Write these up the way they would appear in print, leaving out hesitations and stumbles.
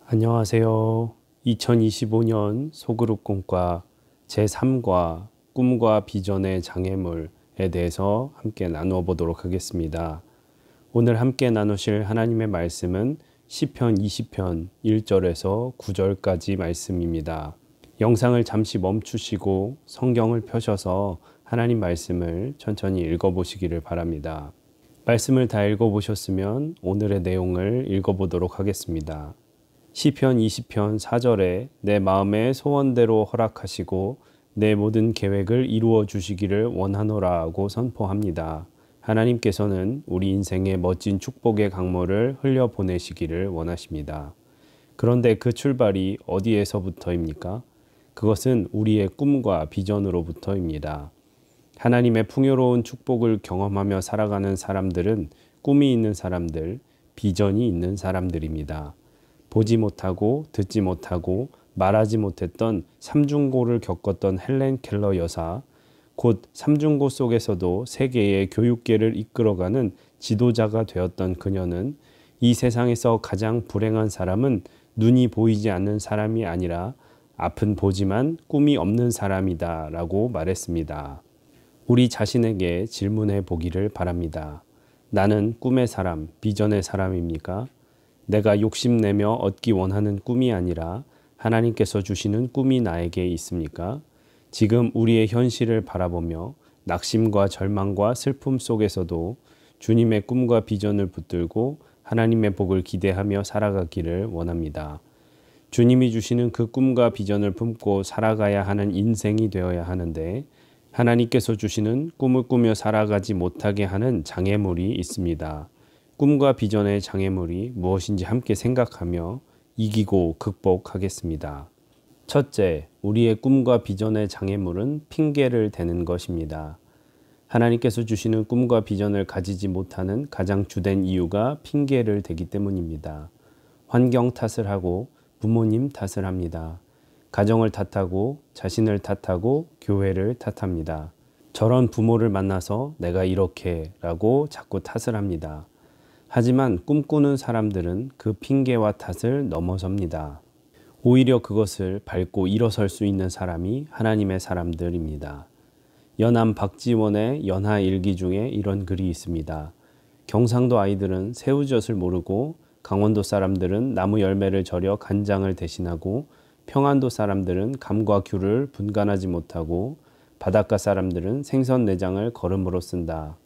안녕하세요. 2025년 소그룹 꿈과 제3과 꿈과 비전의 장애물에 대해서 함께 나누어 보도록 하겠습니다. 오늘 함께 나누실 하나님의 말씀은 시편 20편 1절에서 9절까지 말씀입니다. 영상을 잠시 멈추시고 성경을 펴셔서 하나님 말씀을 천천히 읽어보시기를 바랍니다. 말씀을 다 읽어보셨으면 오늘의 내용을 읽어보도록 하겠습니다. 시편 20편 4절에 내 마음의 소원대로 허락하시고 내 모든 계획을 이루어 주시기를 원하노라고 선포합니다. 하나님께서는 우리 인생의 멋진 축복의 강물을 흘려보내시기를 원하십니다. 그런데 그 출발이 어디에서부터입니까? 그것은 우리의 꿈과 비전으로부터입니다. 하나님의 풍요로운 축복을 경험하며 살아가는 사람들은 꿈이 있는 사람들, 비전이 있는 사람들입니다. 보지 못하고 듣지 못하고 말하지 못했던 삼중고를 겪었던 헬렌 켈러 여사, 곧 삼중고 속에서도 세계의 교육계를 이끌어가는 지도자가 되었던 그녀는 이 세상에서 가장 불행한 사람은 눈이 보이지 않는 사람이 아니라 앞은 보지만 꿈이 없는 사람이다 라고 말했습니다. 우리 자신에게 질문해 보기를 바랍니다. 나는 꿈의 사람, 비전의 사람입니까? 내가 욕심내며 얻기 원하는 꿈이 아니라 하나님께서 주시는 꿈이 나에게 있습니까? 지금 우리의 현실을 바라보며 낙심과 절망과 슬픔 속에서도 주님의 꿈과 비전을 붙들고 하나님의 복을 기대하며 살아가기를 원합니다. 주님이 주시는 그 꿈과 비전을 품고 살아가야 하는 인생이 되어야 하는데 하나님께서 주시는 꿈을 꾸며 살아가지 못하게 하는 장애물이 있습니다. 꿈과 비전의 장애물이 무엇인지 함께 생각하며 이기고 극복하겠습니다. 첫째, 우리의 꿈과 비전의 장애물은 핑계를 대는 것입니다. 하나님께서 주시는 꿈과 비전을 가지지 못하는 가장 주된 이유가 핑계를 대기 때문입니다. 환경 탓을 하고 부모님 탓을 합니다. 가정을 탓하고 자신을 탓하고 교회를 탓합니다. 저런 부모를 만나서 내가 이렇게 라고 자꾸 탓을 합니다. 하지만 꿈꾸는 사람들은 그 핑계와 탓을 넘어섭니다. 오히려 그것을 밟고 일어설 수 있는 사람이 하나님의 사람들입니다. 연암 박지원의 연하일기 중에 이런 글이 있습니다. 경상도 아이들은 새우젓을 모르고 강원도 사람들은 나무 열매를 절여 간장을 대신하고 평안도 사람들은 감과 귤을 분간하지 못하고 바닷가 사람들은 생선 내장을 거름으로 쓴다.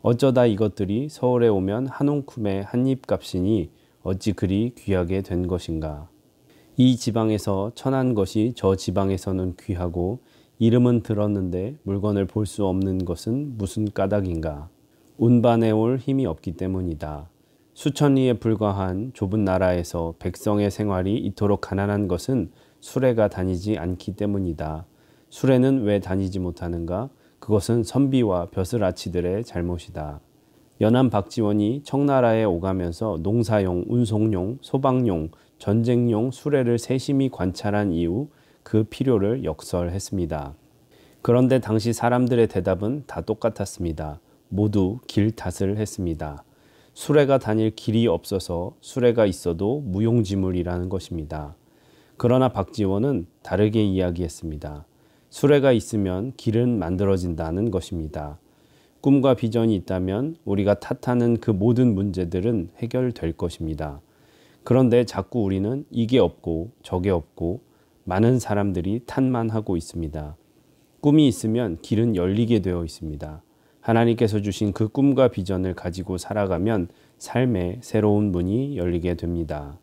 어쩌다 이것들이 서울에 오면 한 움큼의 한입 값이니 어찌 그리 귀하게 된 것인가. 이 지방에서 천한 것이 저 지방에서는 귀하고 이름은 들었는데 물건을 볼 수 없는 것은 무슨 까닭인가. 운반해 올 힘이 없기 때문이다. 수천 리에 불과한 좁은 나라에서 백성의 생활이 이토록 가난한 것은 수레가 다니지 않기 때문이다. 수레는 왜 다니지 못하는가? 그것은 선비와 벼슬아치들의 잘못이다. 연암 박지원이 청나라에 오가면서 농사용, 운송용, 소방용, 전쟁용 수레를 세심히 관찰한 이후 그 필요를 역설했습니다. 그런데 당시 사람들의 대답은 다 똑같았습니다. 모두 길 탓을 했습니다. 수레가 다닐 길이 없어서 수레가 있어도 무용지물이라는 것입니다. 그러나 박지원은 다르게 이야기했습니다. 수레가 있으면 길은 만들어진다는 것입니다. 꿈과 비전이 있다면 우리가 탓하는 그 모든 문제들은 해결될 것입니다. 그런데 자꾸 우리는 이게 없고 저게 없고 많은 사람들이 탓만 하고 있습니다. 꿈이 있으면 길은 열리게 되어 있습니다. 하나님께서 주신 그 꿈과 비전을 가지고 살아가면 삶의 새로운 문이 열리게 됩니다.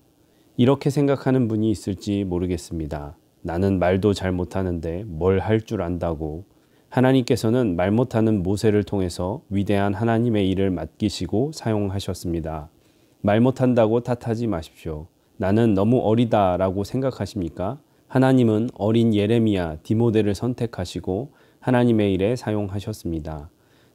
이렇게 생각하는 분이 있을지 모르겠습니다. 나는 말도 잘 못하는데 뭘 할 줄 안다고. 하나님께서는 말 못하는 모세를 통해서 위대한 하나님의 일을 맡기시고 사용하셨습니다. 말 못한다고 탓하지 마십시오. 나는 너무 어리다라고 생각하십니까? 하나님은 어린 예레미야, 디모데를 선택하시고 하나님의 일에 사용하셨습니다.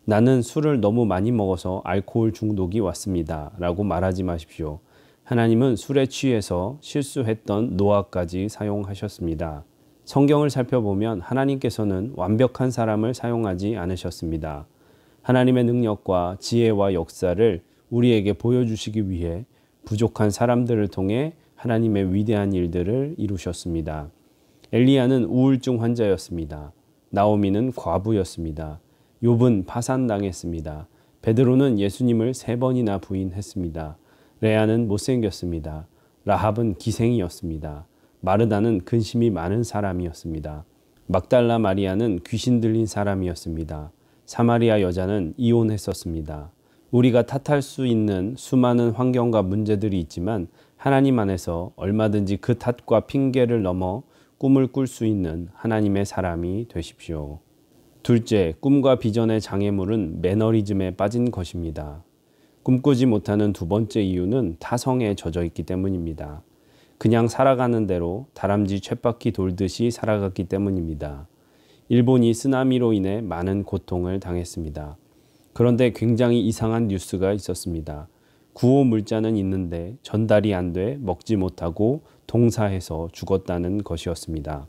나는 술을 너무 많이 먹어서 알코올 중독이 왔습니다. 라고 말하지 마십시오. 하나님은 술에 취해서 실수했던 노아까지 사용하셨습니다. 성경을 살펴보면 하나님께서는 완벽한 사람을 사용하지 않으셨습니다. 하나님의 능력과 지혜와 역사를 우리에게 보여주시기 위해 부족한 사람들을 통해 하나님의 위대한 일들을 이루셨습니다. 엘리야는 우울증 환자였습니다. 나오미는 과부였습니다. 욥은 파산당했습니다. 베드로는 예수님을 3번이나 부인했습니다. 레아는 못생겼습니다. 라합은 기생이었습니다. 마르다는 근심이 많은 사람이었습니다. 막달라 마리아는 귀신 들린 사람이었습니다. 사마리아 여자는 이혼했었습니다. 우리가 탓할 수 있는 수많은 환경과 문제들이 있지만 하나님 안에서 얼마든지 그 탓과 핑계를 넘어 꿈을 꿀 수 있는 하나님의 사람이 되십시오. 둘째, 꿈과 비전의 장애물은 매너리즘에 빠진 것입니다. 꿈꾸지 못하는 두 번째 이유는 타성에 젖어 있기 때문입니다. 그냥 살아가는 대로 다람쥐 쳇바퀴 돌듯이 살아갔기 때문입니다. 일본이 쓰나미로 인해 많은 고통을 당했습니다. 그런데 굉장히 이상한 뉴스가 있었습니다. 구호 물자는 있는데 전달이 안 돼 먹지 못하고 동사해서 죽었다는 것이었습니다.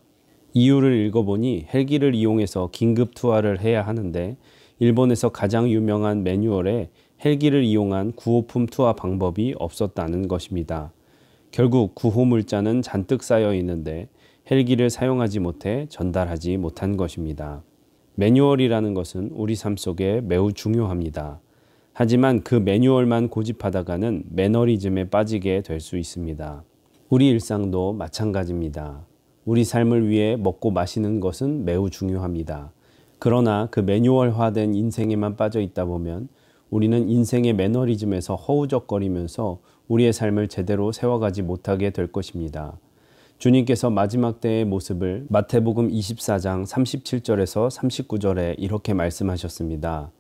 이유를 읽어보니 헬기를 이용해서 긴급 투하를 해야 하는데 일본에서 가장 유명한 매뉴얼에 헬기를 이용한 구호품 투하 방법이 없었다는 것입니다. 결국 구호 물자는 잔뜩 쌓여 있는데 헬기를 사용하지 못해 전달하지 못한 것입니다. 매뉴얼이라는 것은 우리 삶 속에 매우 중요합니다. 하지만 그 매뉴얼만 고집하다가는 매너리즘에 빠지게 될 수 있습니다. 우리 일상도 마찬가지입니다. 우리 삶을 위해 먹고 마시는 것은 매우 중요합니다. 그러나 그 매뉴얼화된 인생에만 빠져 있다 보면 우리는 인생의 매너리즘에서 허우적거리면서 우리의 삶을 제대로 세워가지 못하게 될 것입니다. 주님께서 마지막 때의 모습을 마태복음 24장 37절에서 39절에 이렇게 말씀하셨습니다.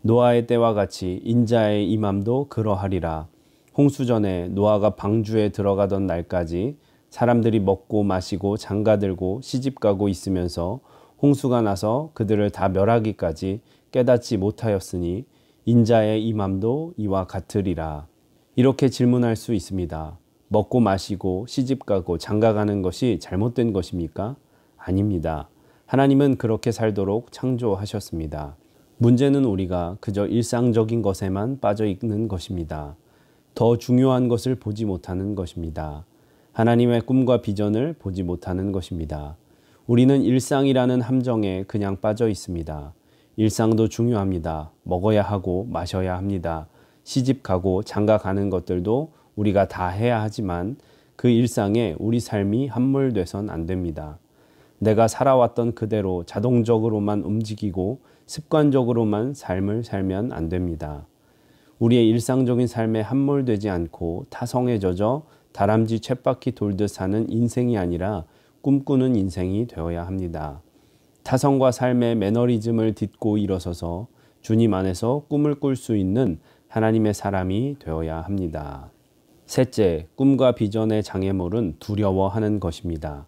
노아의 때와 같이 인자의 임함도 그러하리라. 홍수전에 노아가 방주에 들어가던 날까지 사람들이 먹고 마시고 장가들고 시집가고 있으면서 홍수가 나서 그들을 다 멸하기까지 깨닫지 못하였으니 인자의 임함도 이와 같으리라. 이렇게 질문할 수 있습니다. 먹고 마시고 시집가고 장가가는 것이 잘못된 것입니까? 아닙니다. 하나님은 그렇게 살도록 창조하셨습니다. 문제는 우리가 그저 일상적인 것에만 빠져 있는 것입니다. 더 중요한 것을 보지 못하는 것입니다. 하나님의 꿈과 비전을 보지 못하는 것입니다. 우리는 일상이라는 함정에 그냥 빠져 있습니다. 일상도 중요합니다. 먹어야 하고 마셔야 합니다. 시집 가고 장가 가는 것들도 우리가 다 해야 하지만 그 일상에 우리 삶이 함몰돼선 안 됩니다. 내가 살아왔던 그대로 자동적으로만 움직이고 습관적으로만 삶을 살면 안 됩니다. 우리의 일상적인 삶에 함몰되지 않고 타성에 젖어 다람쥐 쳇바퀴 돌듯 사는 인생이 아니라 꿈꾸는 인생이 되어야 합니다. 타성과 삶의 매너리즘을 딛고 일어서서 주님 안에서 꿈을 꿀 수 있는 하나님의 사람이 되어야 합니다. 셋째, 꿈과 비전의 장애물은 두려워하는 것입니다.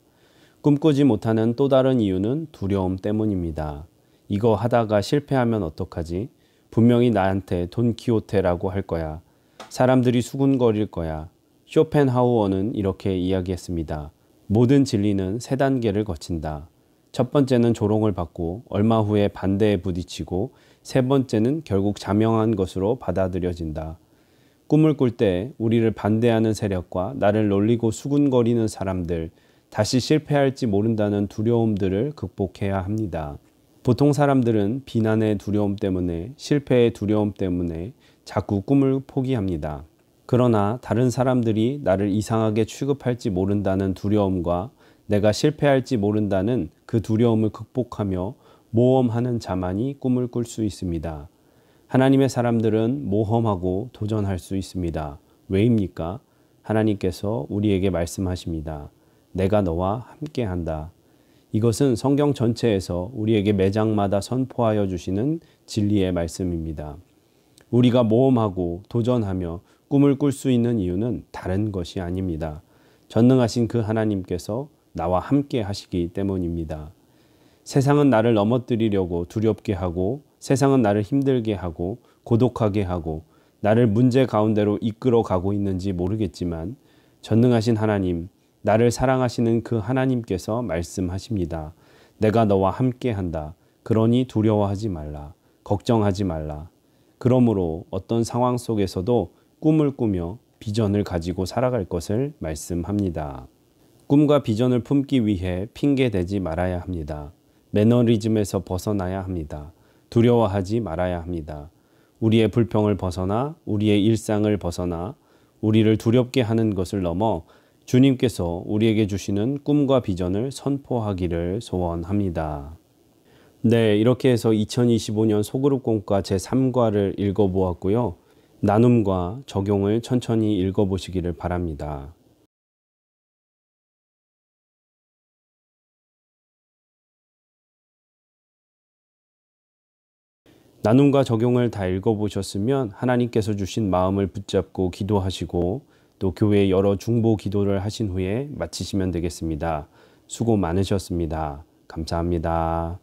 꿈꾸지 못하는 또 다른 이유는 두려움 때문입니다. 이거 하다가 실패하면 어떡하지? 분명히 나한테 돈키호테라고 할 거야. 사람들이 수군거릴 거야. 쇼펜하우어는 이렇게 이야기했습니다. 모든 진리는 3단계를 거친다. 첫 번째는 조롱을 받고 얼마 후에 반대에 부딪히고 세 번째는 결국 자명한 것으로 받아들여진다. 꿈을 꿀 때 우리를 반대하는 세력과 나를 놀리고 수군거리는 사람들, 다시 실패할지 모른다는 두려움들을 극복해야 합니다. 보통 사람들은 비난의 두려움 때문에, 실패의 두려움 때문에 자꾸 꿈을 포기합니다. 그러나 다른 사람들이 나를 이상하게 취급할지 모른다는 두려움과 내가 실패할지 모른다는 그 두려움을 극복하며 모험하는 자만이 꿈을 꿀 수 있습니다. 하나님의 사람들은 모험하고 도전할 수 있습니다. 왜입니까? 하나님께서 우리에게 말씀하십니다. 내가 너와 함께한다. 이것은 성경 전체에서 우리에게 매장마다 선포하여 주시는 진리의 말씀입니다. 우리가 모험하고 도전하며 꿈을 꿀 수 있는 이유는 다른 것이 아닙니다. 전능하신 그 하나님께서 나와 함께 하시기 때문입니다. 세상은 나를 넘어뜨리려고 두렵게 하고 세상은 나를 힘들게 하고 고독하게 하고 나를 문제 가운데로 이끌어 가고 있는지 모르겠지만 전능하신 하나님, 나를 사랑하시는 그 하나님께서 말씀하십니다. 내가 너와 함께한다. 그러니 두려워하지 말라. 걱정하지 말라. 그러므로 어떤 상황 속에서도 꿈을 꾸며 비전을 가지고 살아갈 것을 말씀합니다. 꿈과 비전을 품기 위해 핑계대지 말아야 합니다. 매너리즘에서 벗어나야 합니다. 두려워하지 말아야 합니다. 우리의 불평을 벗어나 우리의 일상을 벗어나 우리를 두렵게 하는 것을 넘어 주님께서 우리에게 주시는 꿈과 비전을 선포하기를 소원합니다. 네, 이렇게 해서 2025년 소그룹 공과 제3과를 읽어보았고요. 나눔과 적용을 천천히 읽어보시기를 바랍니다. 나눔과 적용을 다 읽어보셨으면 하나님께서 주신 마음을 붙잡고 기도하시고 또 교회 여러 중보 기도를 하신 후에 마치시면 되겠습니다. 수고 많으셨습니다. 감사합니다.